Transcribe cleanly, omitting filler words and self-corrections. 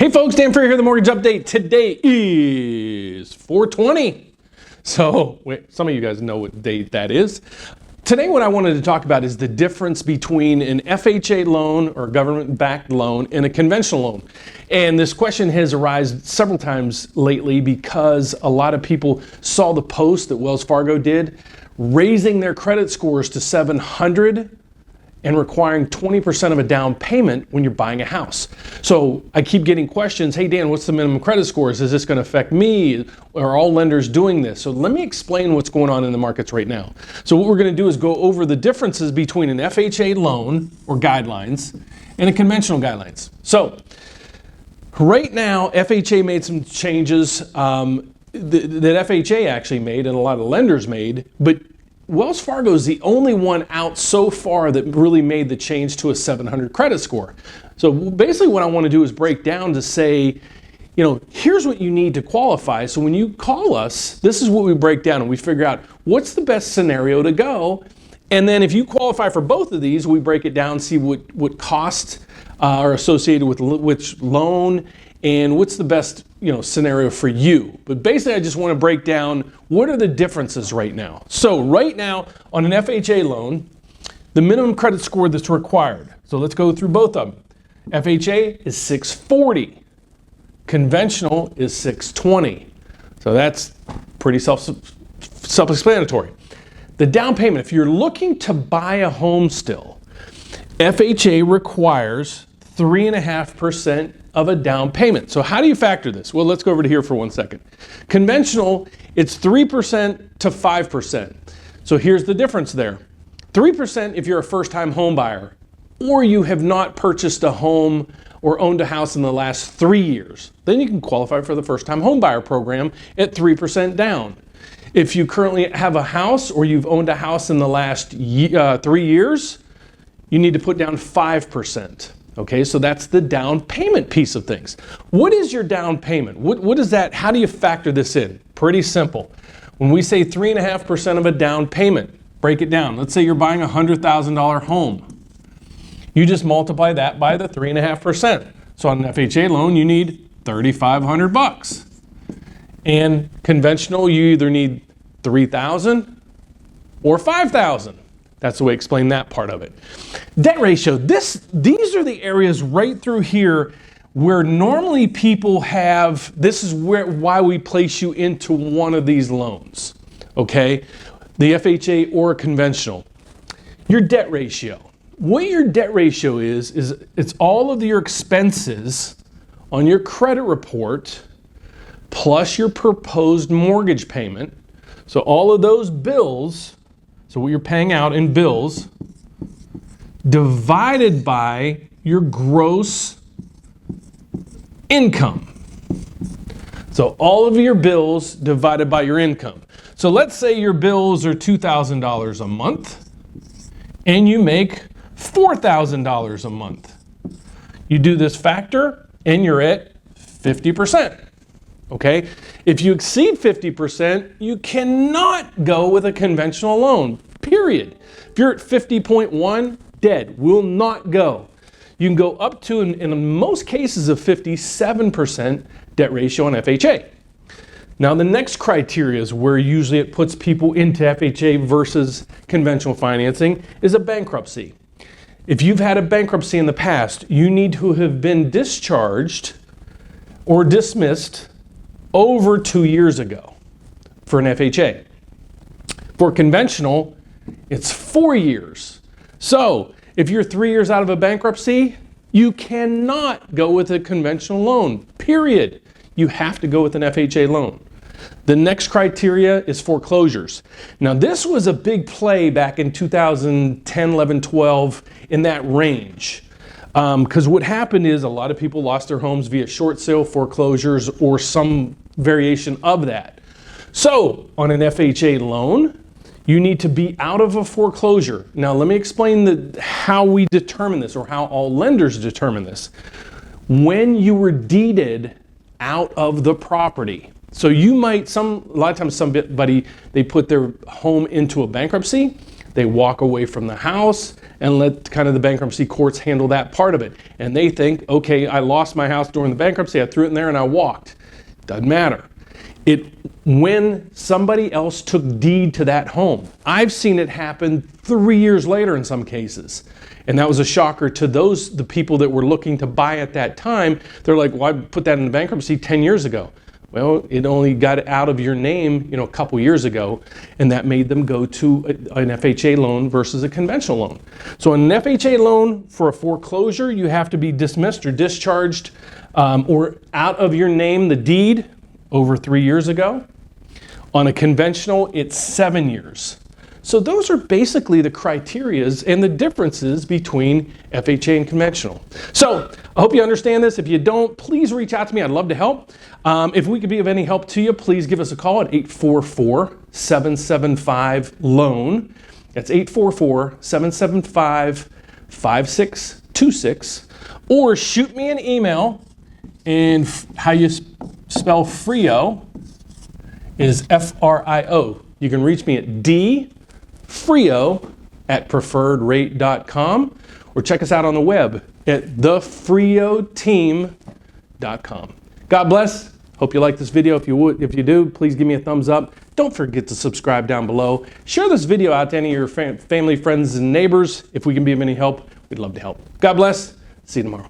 Hey folks, Dan Frio here, the Mortgage Update. Today is 4/20. So, some of you guys know what date that is. Today what I wanted to talk about is the difference between an FHA loan or government-backed loan and a conventional loan. And this question has arisen several times lately because a lot of people saw the post that Wells Fargo did, raising their credit scores to 700 and requiring 20% of a down payment when you're buying a house. So I keep getting questions, hey Dan, what's the minimum credit scores? Is this gonna affect me? Are all lenders doing this? So let me explain what's going on in the markets right now. So what we're gonna do is go over the differences between an FHA loan or guidelines and a conventional guidelines. So right now, FHA made some changes that FHA actually made and a lot of lenders made, but Wells Fargo is the only one out so far that really made the change to a 700 credit score. So basically what I want to do is break down to say, you know, here's what you need to qualify. So when you call us, this is what we break down and we figure out what's the best scenario to go. And then if you qualify for both of these, we break it down, see what costs are associated with which loan and what's the best, scenario for you. But basically I just want to break down what are the differences right now. So right now on an FHA loan, the minimum credit score that's required. So let's go through both of them. FHA is 640. Conventional is 620. So that's pretty self-explanatory. The down payment, if you're looking to buy a home still, FHA requires 3.5% of a down payment. So how do you factor this? Well, let's go over to here for 1 second. Conventional, it's 3% to 5%. So here's the difference there. 3% if you're a first-time home buyer or you have not purchased a home or owned a house in the last 3 years. Then you can qualify for the first-time home buyer program at 3% down. If you currently have a house or you've owned a house in the last 3 years, you need to put down 5%. Okay, so that's the down payment piece of things. What is your down payment? What is that? How do you factor this in? Pretty simple. When we say 3.5% of a down payment, break it down. Let's say you're buying a $100,000 home. You just multiply that by the 3.5%. So on an FHA loan, you need $3,500. And conventional, you either need $3,000 or $5,000. That's the way I explain that part of it. Debt ratio, these are the areas right through here where normally people have, this is why we place you into one of these loans, okay? The FHA or a conventional. Your debt ratio. What your debt ratio is it's all of your expenses on your credit report plus your proposed mortgage payment. So all of those bills, so what you're paying out in bills, divided by your gross income. So all of your bills divided by your income. So let's say your bills are $2,000 a month and you make $4,000 a month. You do this factor and you're at 50%. Okay? If you exceed 50%, you cannot go with a conventional loan, period. If you're at 50.1, dead, will not go. You can go up to, in most cases, a 57% debt ratio on FHA. Now the next criteria is where usually it puts people into FHA versus conventional financing is a bankruptcy. If you've had a bankruptcy in the past, you need to have been discharged or dismissed over 2 years ago for an FHA. For conventional, it's 4 years. So if you're 3 years out of a bankruptcy, you cannot go with a conventional loan, period. You have to go with an FHA loan. The next criteria is foreclosures. Now this was a big play back in 2010, 11, 12, in that range. Because what happened is a lot of people lost their homes via short sale, foreclosures, or some variation of that. So on an FHA loan, you need to be out of a foreclosure. Now let me explain how we determine this, or how all lenders determine this. When you were deeded out of the property. So you might, a lot of times somebody, they put their home into a bankruptcy. They walk away from the house and let kind of the bankruptcy courts handle that part of it. And they think, okay, I lost my house during the bankruptcy, I threw it in there and I walked. Doesn't matter. When somebody else took deed to that home, I've seen it happen 3 years later in some cases. And that was a shocker to the people that were looking to buy at that time. They're like, well, I put that in bankruptcy 10 years ago. Well, it only got out of your name, a couple years ago, and that made them go to an FHA loan versus a conventional loan. So an FHA loan for a foreclosure, you have to be dismissed or discharged or out of your name, the deed, over 3 years ago. On a conventional, it's 7 years. So those are basically the criterias and the differences between FHA and conventional. So I hope you understand this. If you don't, please reach out to me. I'd love to help. If we could be of any help to you, please give us a call at 844-775-LOAN. That's 844-775-5626. Or shoot me an email, and how you spell Frio is F-R-I-O. You can reach me at dfrio@preferredrate.com or check us out on the web at thefrioteam.com. God bless. Hope you like this video. If you do, please give me a thumbs up. Don't forget to subscribe down below. Share this video out to any of your family, friends, and neighbors. If we can be of any help, we'd love to help. God bless. See you tomorrow.